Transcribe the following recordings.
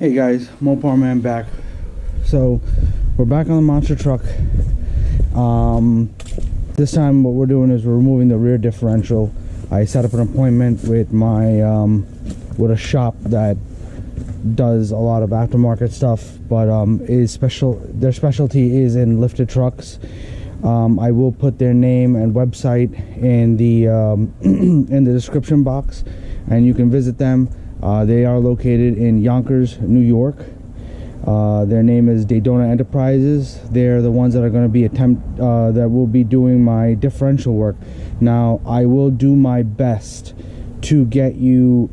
Hey guys, Mopar Man back. So we're back on the monster truck. This time what we're doing is we're removing the rear differential. I set up an appointment with my with a shop that does a lot of aftermarket stuff, but their specialty is in lifted trucks. I will put their name and website in the in the description box, and you can visit them. They are located in Yonkers, New York. Their name is Daytona Enterprises. They're the ones that are going to be that will be doing my differential work. Now, I will do my best to get you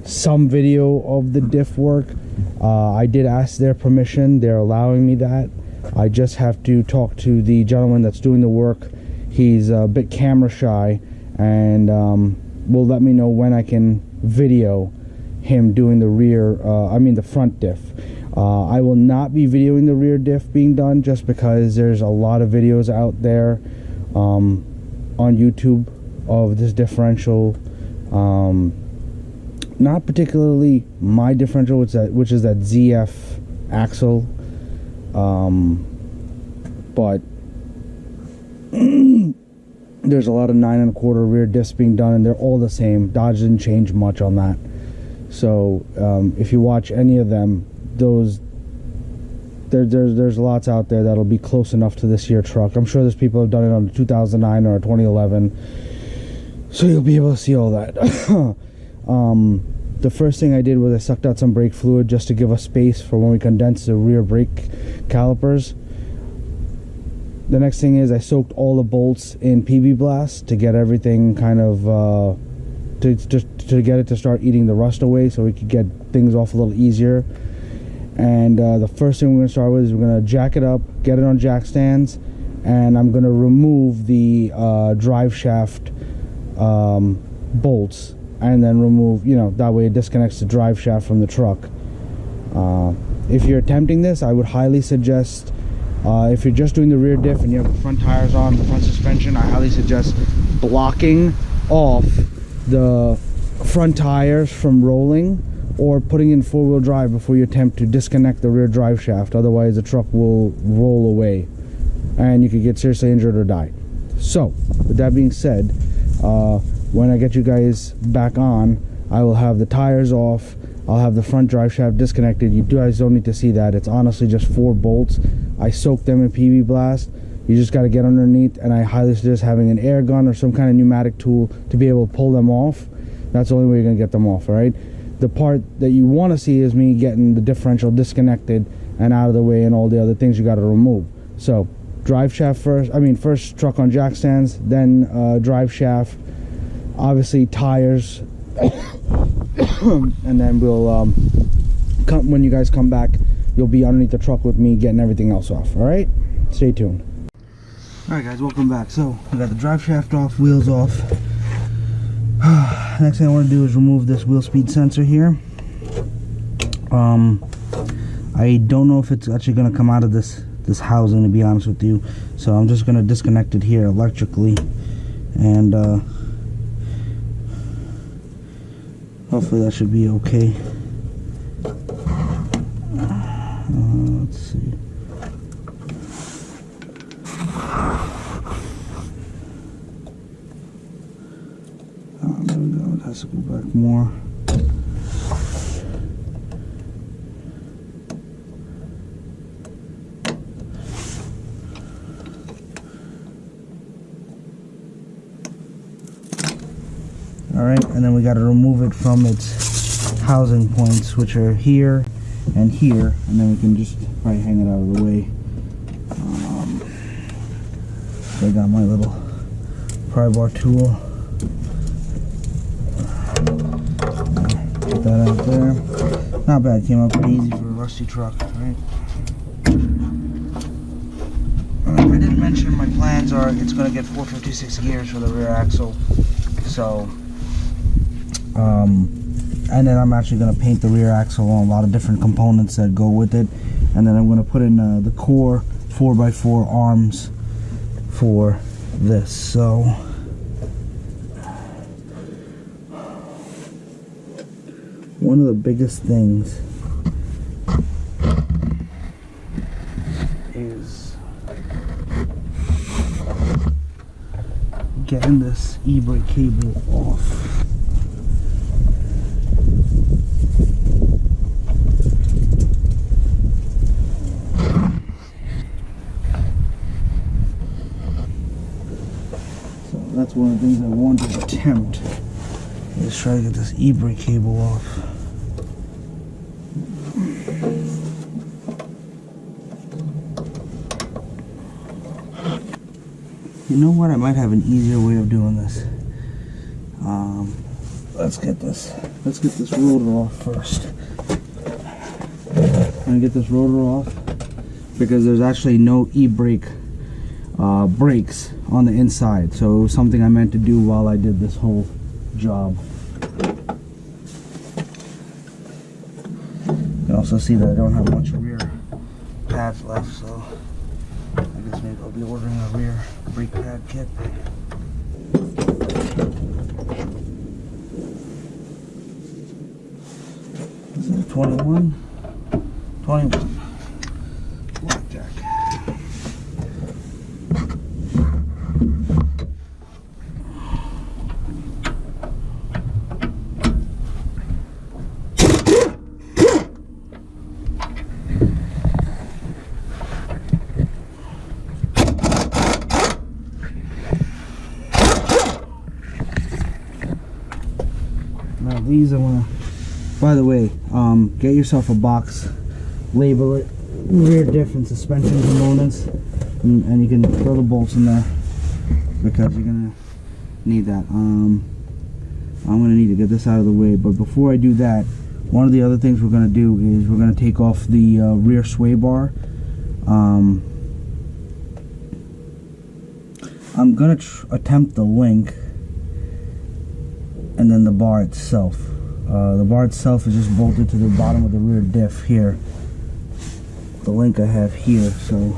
some video of the diff work. I did ask their permission. They're allowing me that. I just have to talk to the gentleman that's doing the work. He's a bit camera shy, and will let me know when I can video him doing the the front diff. I will not be videoing the rear diff being done, just because there's a lot of videos out there on YouTube of this differential. Not particularly my differential, which is that ZF axle, but there's a lot of 9 1/4 rear diffs being done, and they're all the same. Dodge didn't change much on that. So if you watch any of them, there's lots out there that'll be close enough to this year truck. I'm sure there's people who've done it on a 2009 or a 2011, so you'll be able to see all that. The first thing I did was I sucked out some brake fluid just to give us space for when we condense the rear brake calipers. The next thing is I soaked all the bolts in PB Blast to get everything kind of to get it to start eating the rust away, so we could get things off a little easier. And the first thing we're going to start with is we're going to jack it up, get it on jack stands, and I'm going to remove the drive shaft bolts, and then remove, that way it disconnects the drive shaft from the truck. If you're attempting this, I would highly suggest, if you're just doing the rear diff and you have the front tires on, the front suspension, I highly suggest blocking off the front tires from rolling, or putting in four-wheel drive before you attempt to disconnect the rear drive shaft. Otherwise the truck will roll away and you could get seriously injured or die. So with that being said, when I get you guys back on, I will have the tires off, I'll have the front drive shaft disconnected. You guys don't need to see that. It's honestly just 4 bolts. I soaked them in PB Blast. You just got to get underneath, and I highly suggest having an air gun or some kind of pneumatic tool to be able to pull them off. That's the only way you're going to get them off, all right? The part that you want to see is me getting the differential disconnected and out of the way, and all the other things you got to remove. So drive shaft first truck on jack stands, then drive shaft, obviously tires, and then we'll when you guys come back, you'll be underneath the truck with me getting everything else off. All right, stay tuned. All right, guys, welcome back. So we got the drive shaft off, wheels off. Next thing I want to do is remove this wheel speed sensor here. I don't know if it's actually going to come out of this housing, to be honest with you, so I'm just going to disconnect it here electrically, and hopefully that should be okay. Let's see. There we go. It has to go back more. Alright, and then we got to remove it from its housing points, which are here and here, and then we can just probably hang it out of the way. So I got my little pry bar tool. Put that out there. Not bad, came out pretty easy for a rusty truck, right? I didn't mention my plans are it's going to get 456 gears for the rear axle. So and then I'm actually going to paint the rear axle on a lot of different components that go with it, and then I'm going to put in the core 4x4 arms for this. So one of the biggest things is getting this e-brake cable off. So that's one of the things I want to attempt, is try to get this e-brake cable off. You know what? I might have an easier way of doing this. Let's get this rotor off first. I'm gonna get this rotor off because there's actually no e-brake brakes on the inside. So it was something I meant to do while I did this whole job. You can also see that I don't have much rear pads left, so I guess maybe I'll be ordering a rear brake pad kit. This is 21. Blackjack. Now these I want to, by the way, get yourself a box, label it rear diff and suspension components, and you can throw the bolts in there because you're gonna need that. I'm gonna need to get this out of the way, but before I do that, one of the other things we're gonna do is we're gonna take off the rear sway bar. I'm gonna attempt the link and then the bar itself. The bar itself is just bolted to the bottom of the rear diff here. The link I have here, so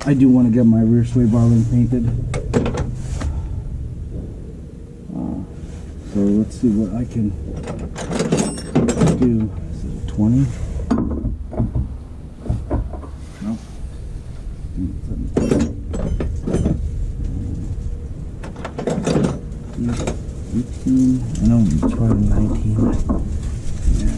I do want to get my rear sway bar link painted. So let's see what I can do. Is it 20? Nope. 18. I know it's probably 19. Yeah.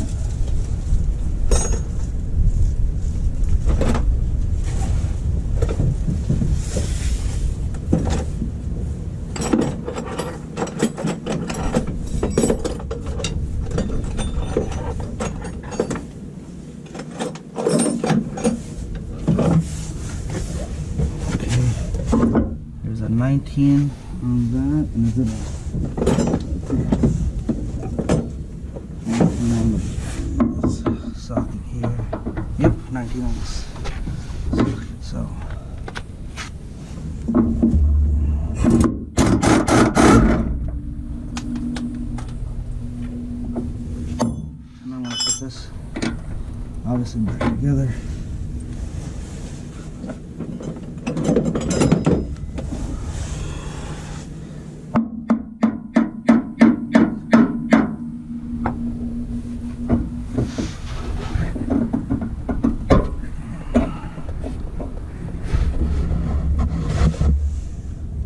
Okay. There's a 19 on that, and is it a socket here? Yep, 19 on this socket. So and I'm gonna put this obviously back together.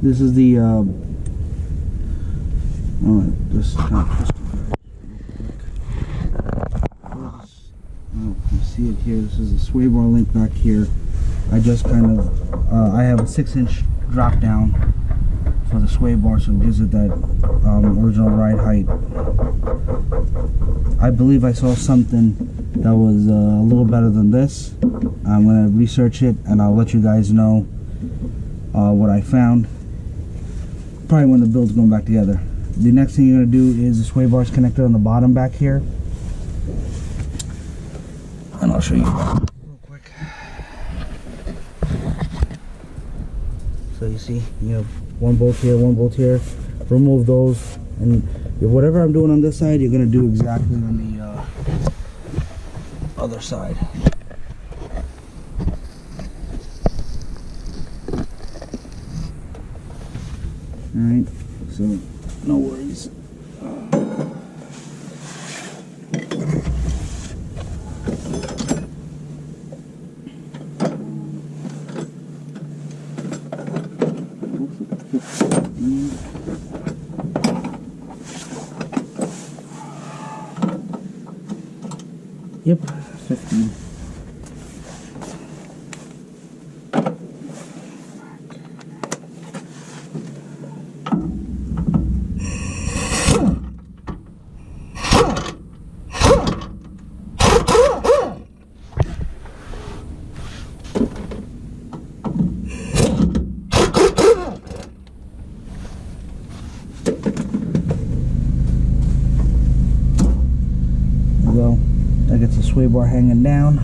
This is the just kind of twist it real quick. You can see it here. This is a sway bar link back here. I just kind of I have a 6-inch drop down for the sway bar, so it gives it that original ride height. I believe I saw something that was a little better than this. I'm gonna research it and I'll let you guys know what I found. Probably when the build's going back together. The next thing you're going to do is the sway bar's connected on the bottom back here. And I'll show you real quick. So you see, you have one bolt here, one bolt here. Remove those, and whatever I'm doing on this side, you're going to do exactly on the other side. Alright, so no worries. 15. Yep, 15. That gets the sway bar hanging down.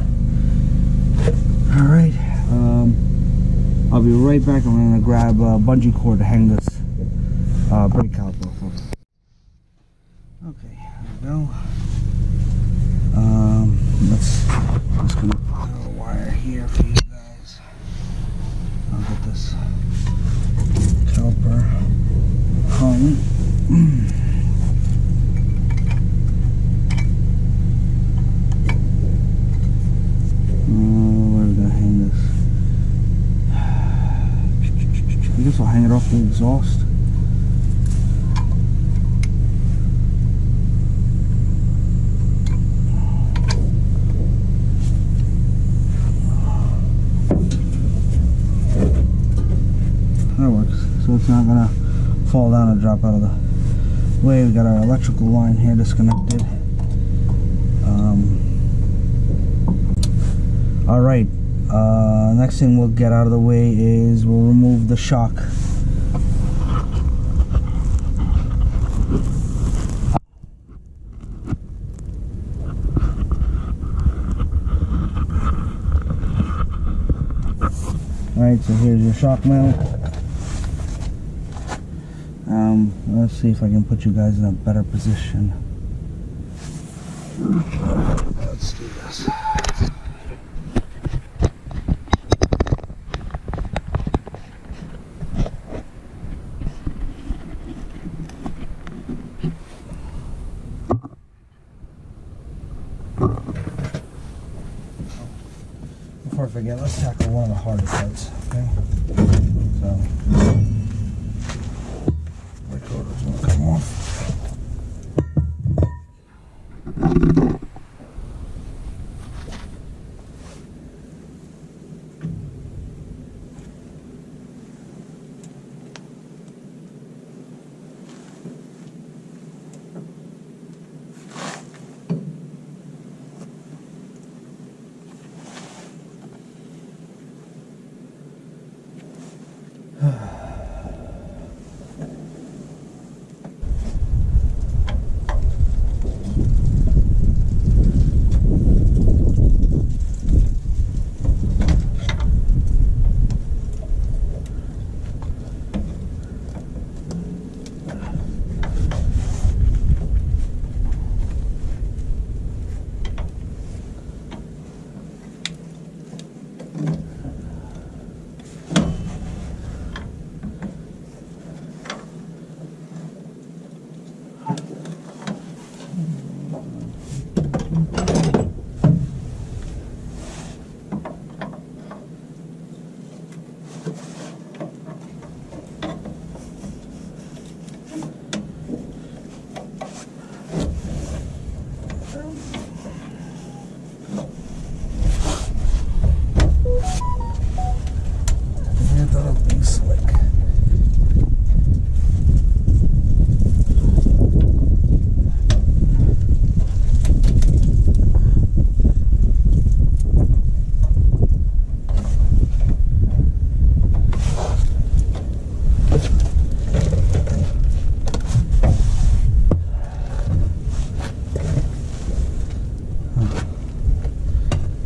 Alright, I'll be right back. I'm going to grab a bungee cord to hang this brake caliper off of. Okay, here we go. I'm just going to put a wire here for you guys. I'll get this caliper hung. I guess I'll hang it off the exhaust. That works. So it's not gonna fall down and drop out of the way. We got our electrical line here disconnected. All right. Next thing we'll get out of the way is we'll remove the shock. Alright, so here's your shock mount. Let's see if I can put you guys in a better position. Let's do this. Before I forget, let's tackle one of the harder parts, okay? So, recorder's gonna come off.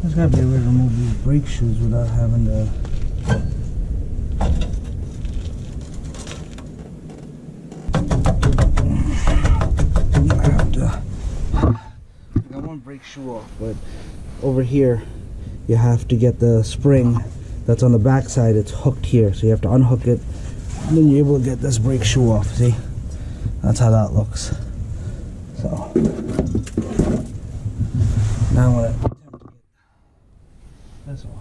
There's gotta be a way to remove these brake shoes without having to. I got one brake shoe off, but over here you have to get the spring that's on the back side. It's hooked here, so you have to unhook it, and then you're able to get this brake shoe off. See? That's how that looks. So now I'm gonna attempt to get this off.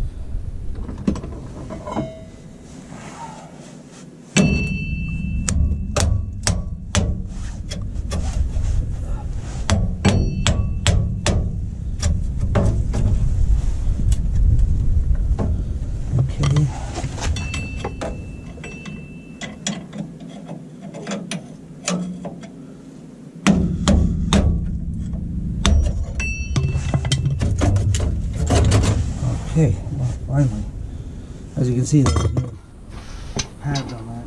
see those new pads on that.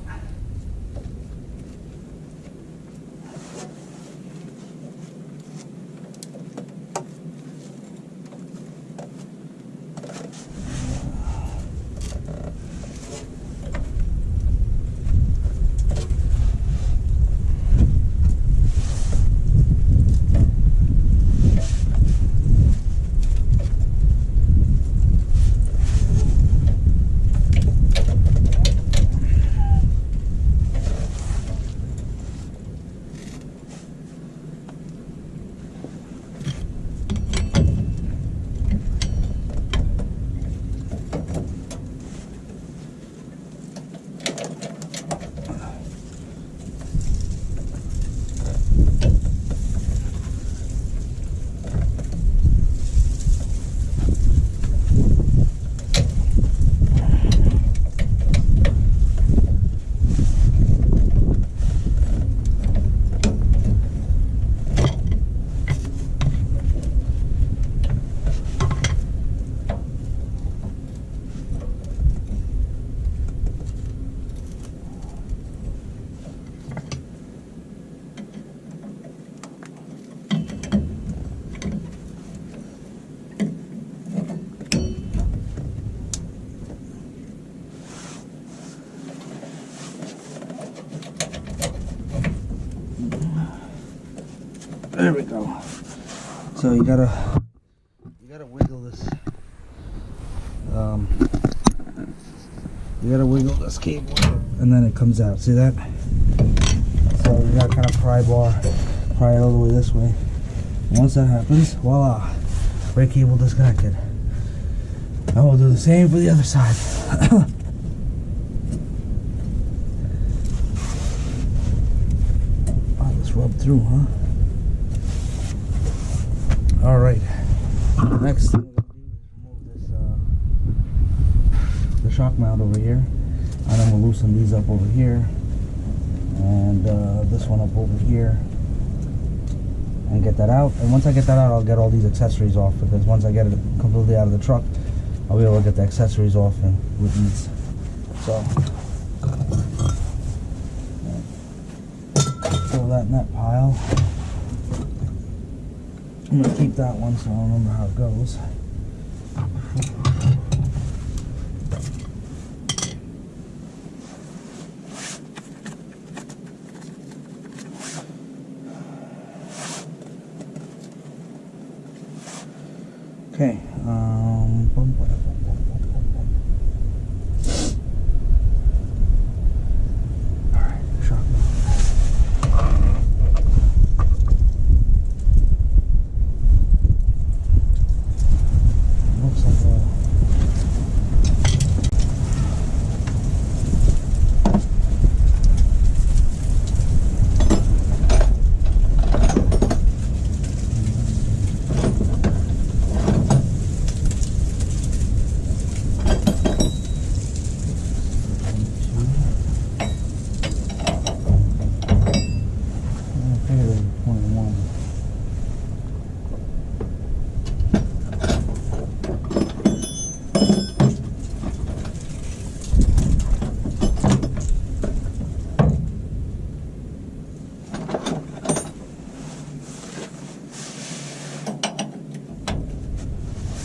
There we go. So you gotta wiggle this. You gotta wiggle this cable, and then it comes out. See that? So you gotta kind of pry it all the way this way. Once that happens, voila, brake cable disconnected. And we'll do the same for the other side. Oh, this rubbed through, huh? All right. Next thing we're gonna do is remove this the shock mount over here, and then we'll loosen these up over here, and this one up over here, and get that out. And once I get that out, I'll get all these accessories off, because once I get it completely out of the truck, I'll be able to get the accessories off and with ease. So throw that in that pile. I'm going to keep that one so I'll remember how it goes. Okay, alright, shock mount. Looks like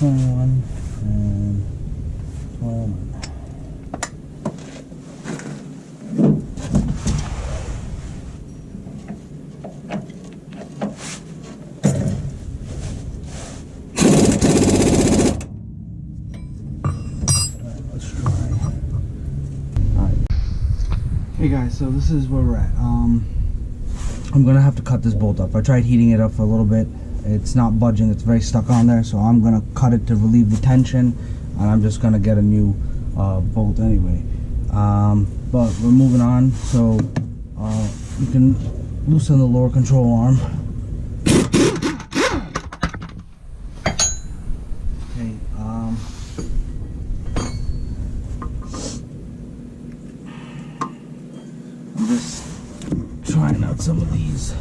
and 21. Let's try. Alright. Hey guys, so this is where we're at. I'm gonna have to cut this bolt up. I tried heating it up for a little bit. It's not budging, it's very stuck on there, so I'm gonna cut it to relieve the tension, and I'm just gonna get a new bolt anyway. But we're moving on, so you can loosen the lower control arm. Okay, I'm just trying out some of these.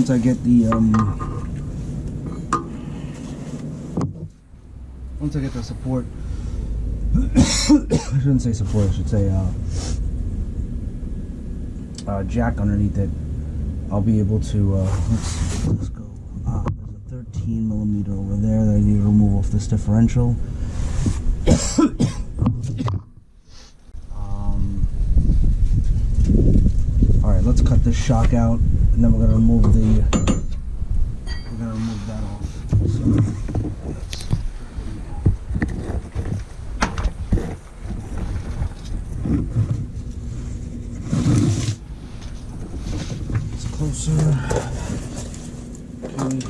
once I get the support, I shouldn't say support, I should say jack underneath it, I'll be able to let's go. There's a 13 millimeter over there that I need to remove off this differential. Alright, let's cut this shock out, and then we're gonna remove that off. So, it's closer. Okay.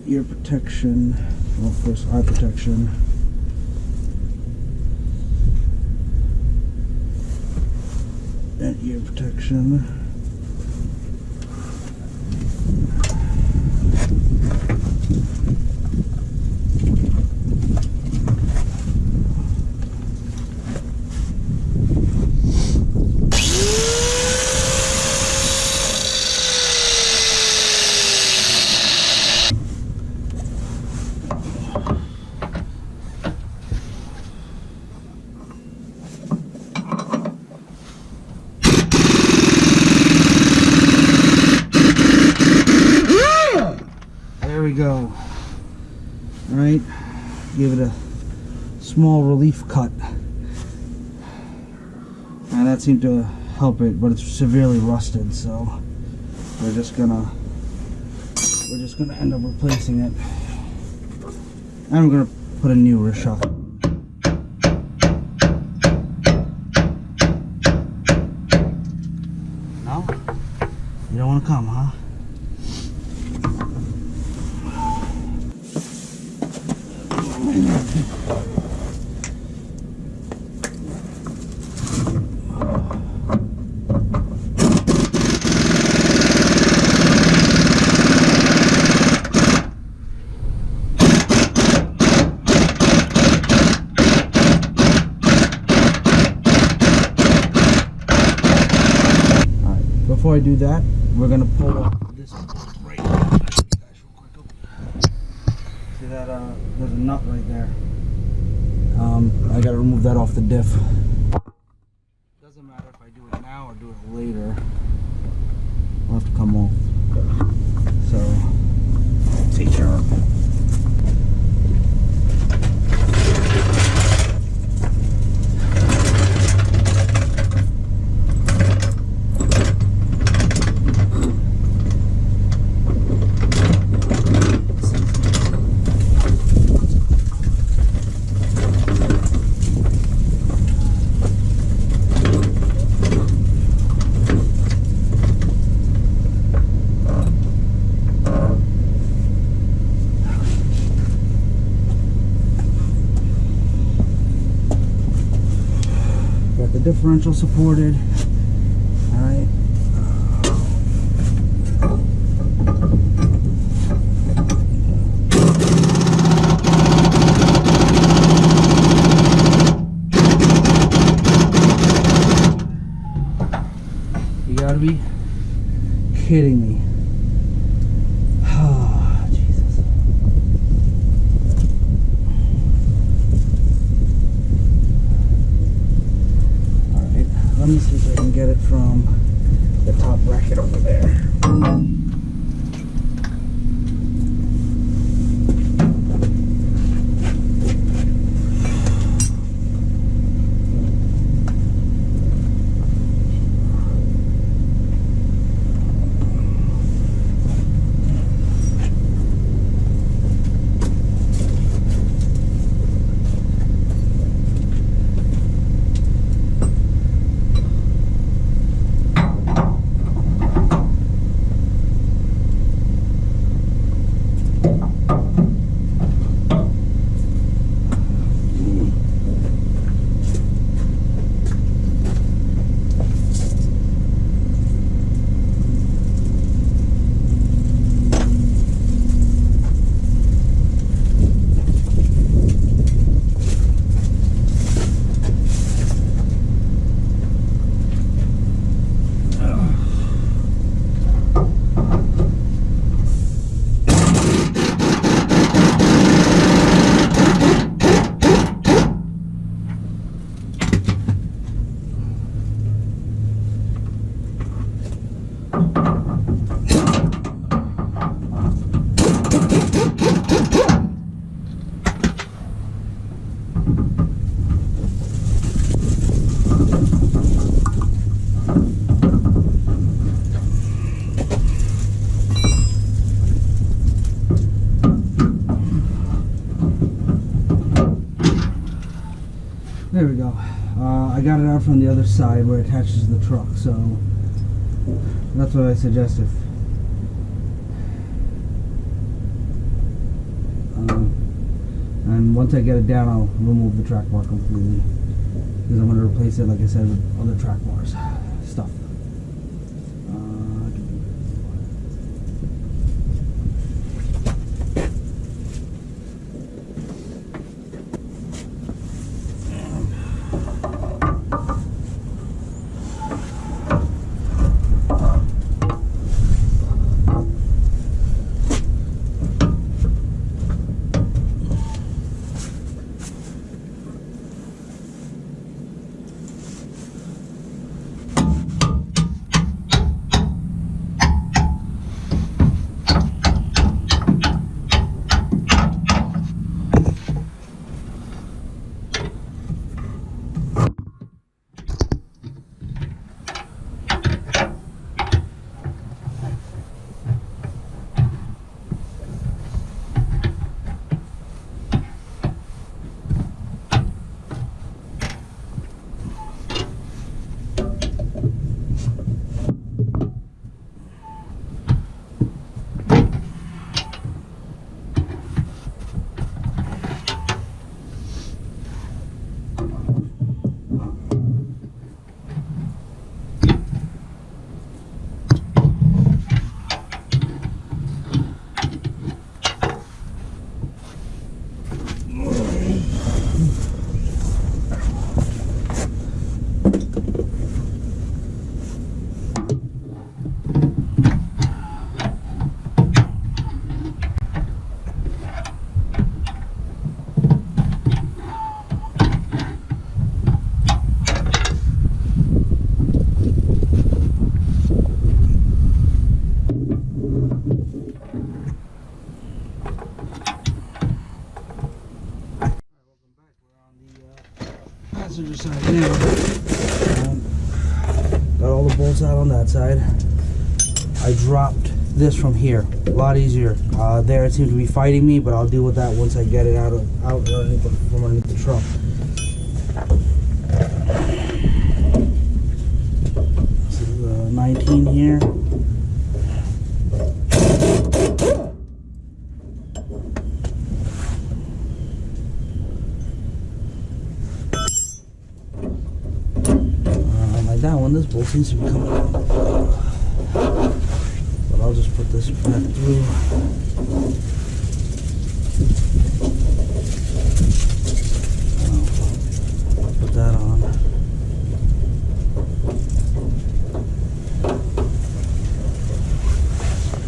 Ear protection. Well, first eye protection. And ear protection. There we go. Alright, give it a small relief cut. And that seemed to help it, but it's severely rusted, so we're just gonna end up replacing it. And we're gonna put a new rear shock. No? You don't wanna come, huh? Before I do that, we're gonna pull off this right here. See that? There's a nut right there. I gotta remove that off the diff. Doesn't matter if I do it now or do it later. It'll have to come off. So, take care of it. The differential supported. All right. You gotta be kidding me. Oh, Jesus. Let me see if I can get it from the top bracket over there. There we go. I got it out from the other side where it attaches to the truck, so that's what I suggested. And once I get it down, I'll remove the track bar completely, because I'm going to replace it, like I said, with other track bars stuff. Passenger side now. Got all the bolts out on that side. I dropped this from here. A lot easier. There it seemed to be fighting me, but I'll deal with that once I get it out from underneath the truck. This is 19 here. That one, this bolt seems to be coming out. But I'll just put this back through. I'll put that on.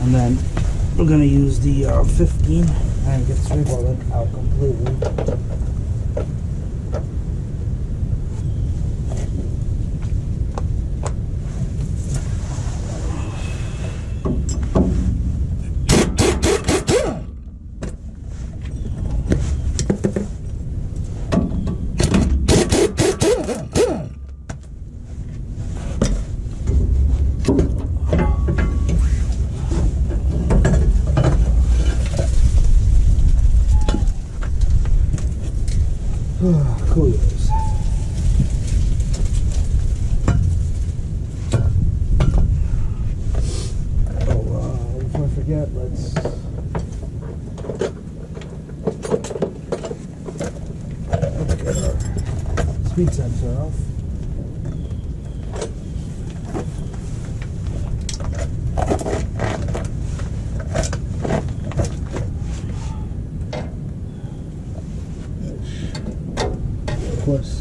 And then we're going to use the 15 and get this bolt out completely. Coolers. Before I forget, let's get our speed sensor off. Of course.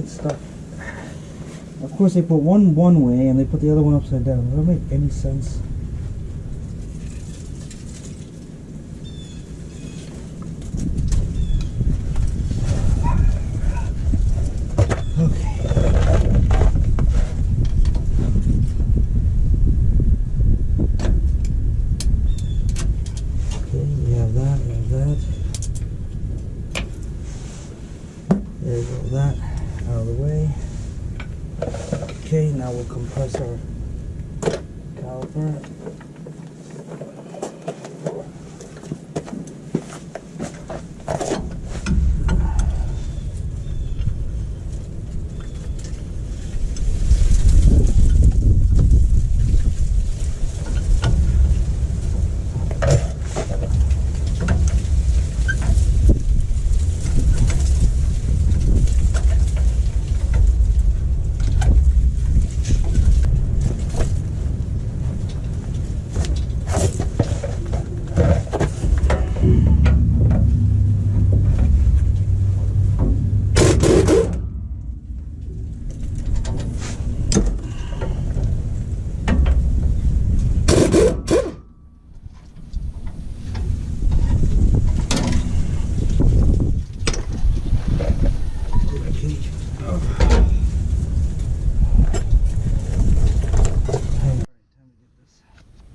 Stuff. Of course, they put one way and they put the other one upside down. Does that make any sense? now we'll compress our caliper.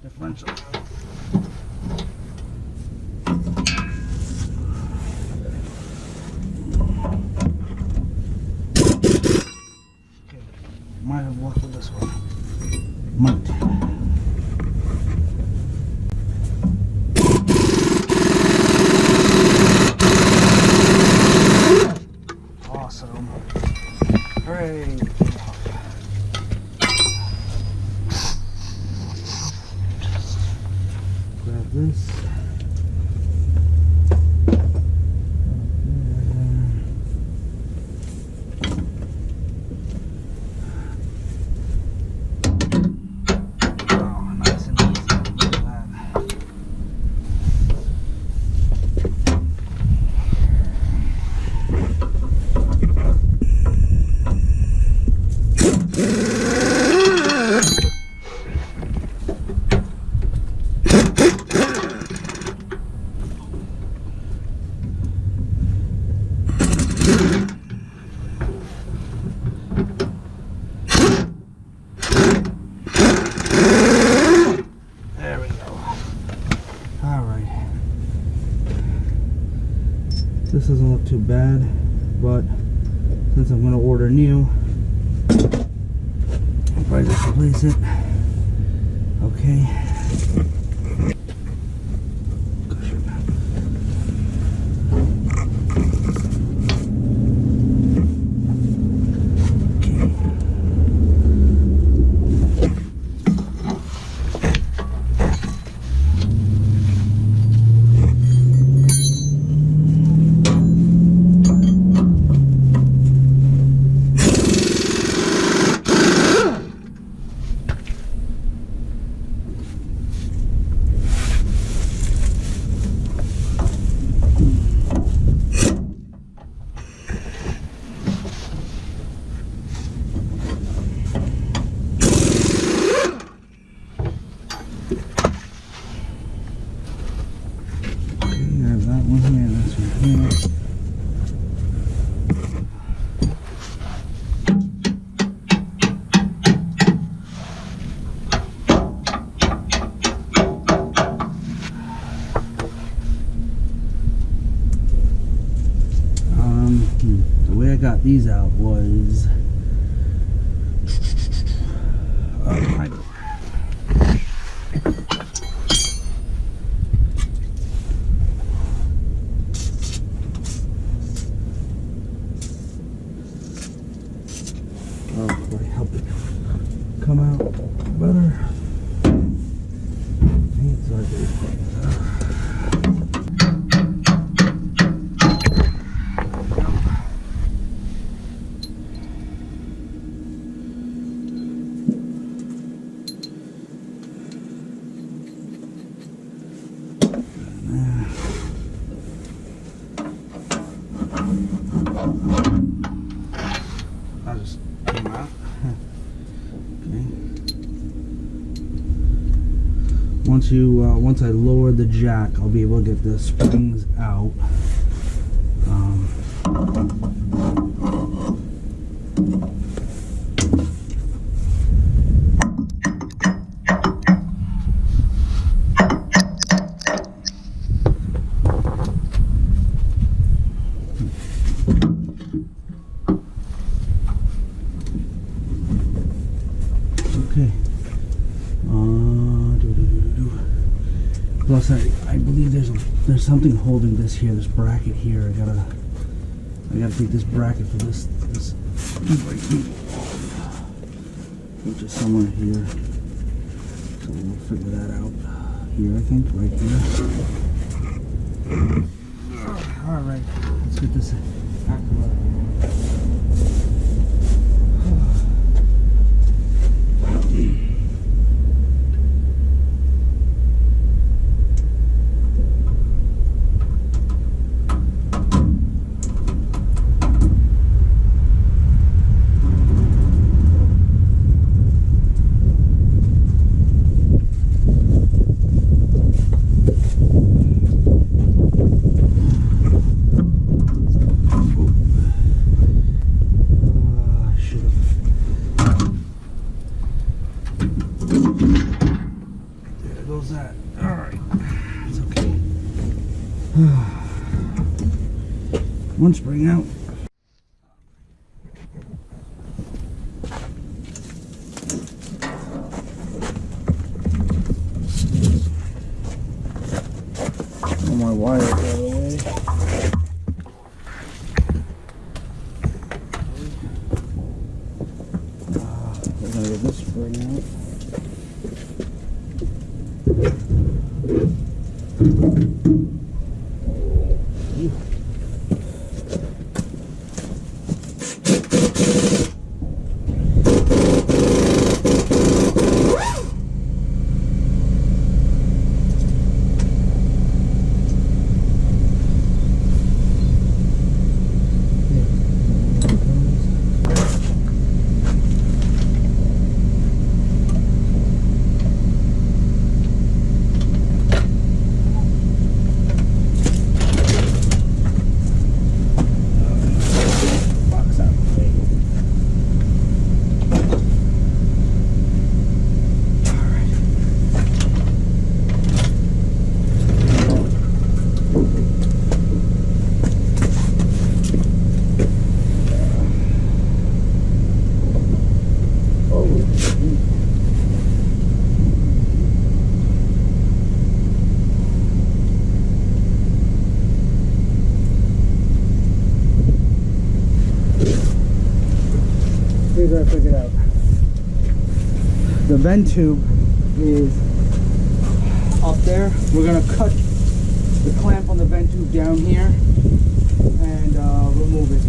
Differential. Okay, might have worked with this one. Might. Awesome. Hooray! Grab this. Oh, nice and easy. Look at that. There we go. Alright. This doesn't look too bad, but since I'm going to order new, I'll probably just replace it. Okay. The way I got these out was my door. Oh boy, help it come out better. It's hard to I just came out. Okay. Once I lower the jack, I'll be able to get the springs out. Plus, I believe there's something holding this here, this bracket here. I gotta take this bracket for this brake cable off, which is somewhere here. So we'll figure that out here, I think, right there. All right, let's get this active out. One spring out. All my wires out of the way. We're gonna get this spring out. Here's what I figured out. The vent tube is up there. We're gonna cut the clamp on the vent tube down here and remove it.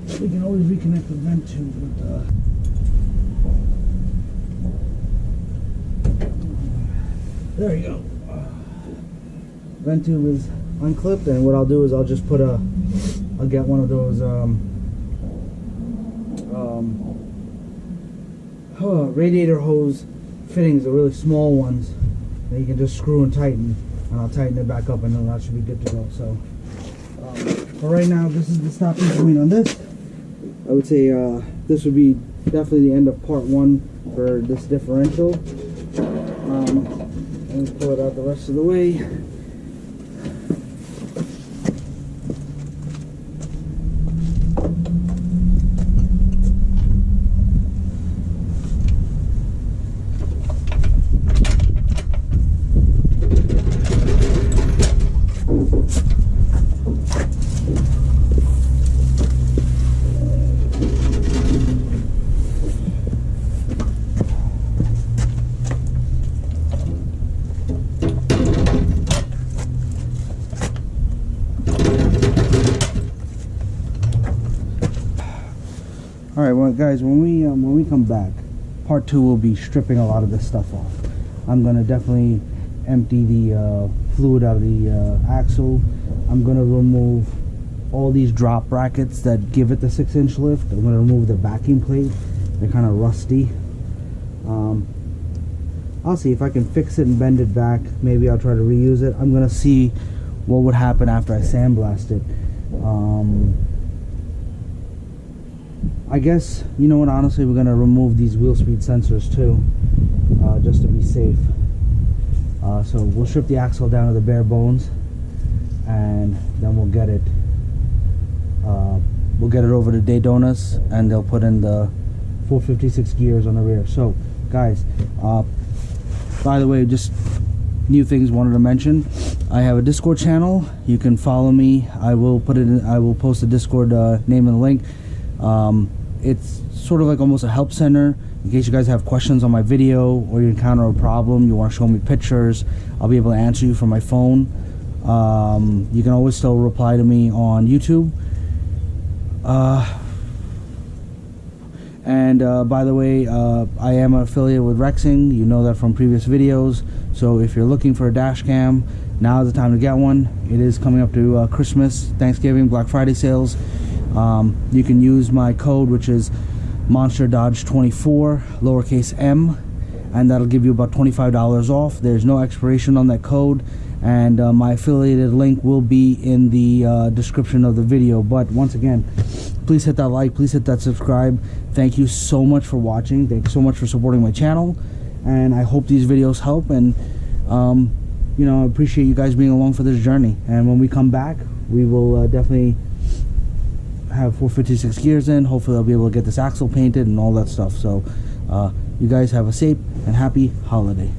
So we can always reconnect the vent tube with the there you go. Vent tube is unclipped, and what I'll do is I'll just put I'll get one of those radiator hose fittings, the really small ones that you can just screw and tighten, and I'll tighten it back up, and then that should be good to go. So for right now, this is the stopping point on this. I would say this would be definitely the end of part one for this differential. Let me pull it out the rest of the way. All right, well, guys, when we come back, part two will be stripping a lot of this stuff off. I'm gonna definitely empty the fluid out of the axle. I'm gonna remove all these drop brackets that give it the 6-inch lift. I'm gonna remove the backing plate. They're kind of rusty. I'll see if I can fix it and bend it back. Maybe I'll try to reuse it. I'm gonna see what would happen after I sandblast it. I guess, you know what, honestly, we're going to remove these wheel speed sensors too, just to be safe. So we'll strip the axle down to the bare bones, and then we'll get it we'll get it over to Daytona's, and they'll put in the 456 gears on the rear. So guys, by the way, just new things wanted to mention. I have a Discord channel. You can follow me. I will post the Discord name and the link. It's sort of like almost a help center in case you guys have questions on my video, or you encounter a problem, you want to show me pictures. I'll be able to answer you from my phone. You can always still reply to me on YouTube. By the way, I am an affiliate with Rexing. You know that from previous videos. So if you're looking for a dash cam, now is the time to get one. It is coming up to Christmas, Thanksgiving, Black Friday sales. You can use my code, which is Monster Dodge 24 lowercase m, and that'll give you about $25 off. There's no expiration on that code, and my affiliated link will be in the description of the video. But once again, please hit that like, please hit that subscribe. Thank you so much for watching. Thanks so much for supporting my channel, and I hope these videos help. And you know, I appreciate you guys being along for this journey. And when we come back, we will definitely have 456 gears in. Hopefully I'll be able to get this axle painted and all that stuff. So you guys have a safe and happy holiday.